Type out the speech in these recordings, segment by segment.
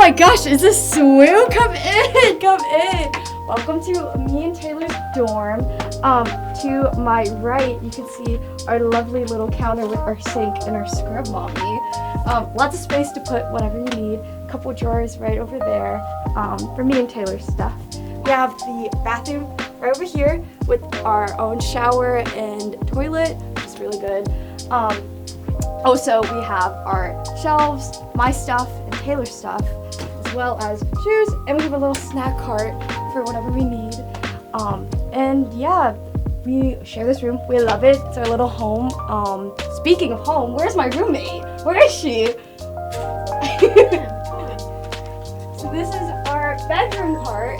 my gosh, is this Swoo? Come in, come in. Welcome to me and Taylor's dorm. To my right, you can see our lovely little counter with our sink and our scrub mommy. Lots of space to put whatever you need. A couple drawers right over there for me and Taylor's stuff. We have the bathroom right over here with our own shower and toilet, which is really good. Also, we have our shelves, my stuff, and Taylor's stuff, as well as shoes, and we have a little snack cart for whatever we need. And yeah, we share this room. We love it. It's our little home. Speaking of home, where's my roommate? Where is she? So this is our bedroom part.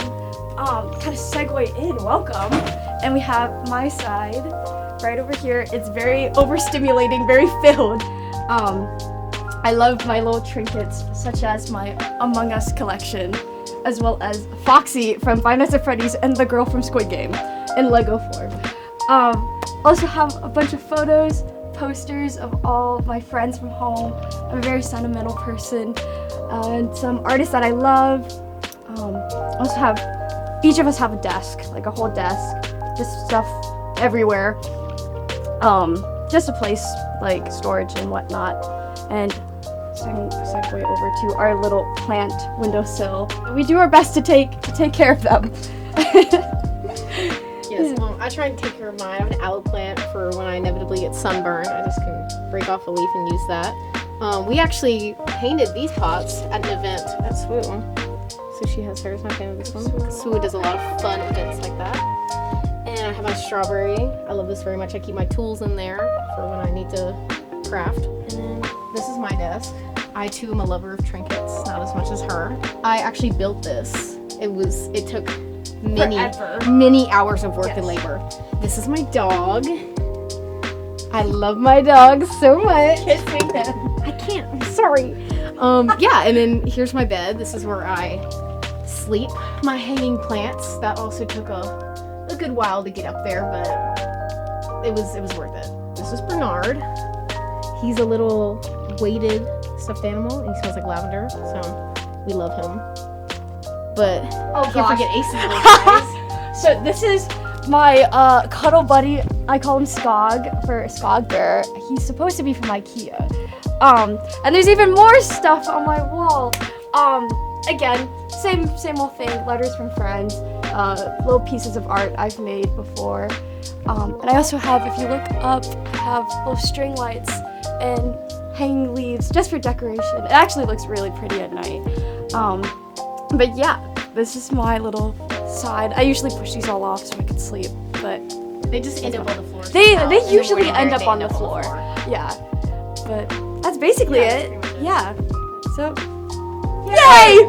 Kind of segue in, welcome. And we have my side right over here. It's very overstimulating, very filled. I love my little trinkets, such as my Among Us collection, as well as Foxy from Five Nights at Freddy's and the girl from Squid Game in Lego form. Also have a bunch of photos, posters of all my friends from home. I'm a very sentimental person, and some artists that I love. Also have, each of us have a desk, like a whole desk, just stuff everywhere. Just a place like storage and whatnot. And segue over to our little plant windowsill. We do our best to take care of them. Yes, I try and take care of mine. I have an aloe plant for when I inevitably get sunburned. I just can break off a leaf and use that. We actually painted these pots at an event at Swoo. So she has hers. My family this one. Swoo does a lot of fun events like that. And I have my strawberry. I love this very much. I keep my tools in there for when I need to craft. And then this is my desk. I too am a lover of trinkets, not as much as her. I actually built this. It took many hours of work and labor. This is my dog. I love my dog so much. Kissing him. I can't, I'm sorry. Yeah, and then here's my bed. This is where I sleep. My hanging plants, that also took a good while to get up there, but it was worth it. This is Bernard. He's a little weighted stuffed animal, and he smells like lavender, so we love him. But can't forget Ace's little guys. So this is my cuddle buddy. I call him Skog for Skog Bear. He's supposed to be from IKEA. And there's even more stuff on my wall. Again, same old thing. Letters from friends. Little pieces of art I've made before. And I also have, if you look up, I have little string lights and hanging leaves just for decoration. It actually looks really pretty at night. But yeah, this is my little side. I usually push these all off so I can sleep, but they just end up on the floor. They usually end up on the floor. Yeah, but that's basically it. Yeah. So, yay!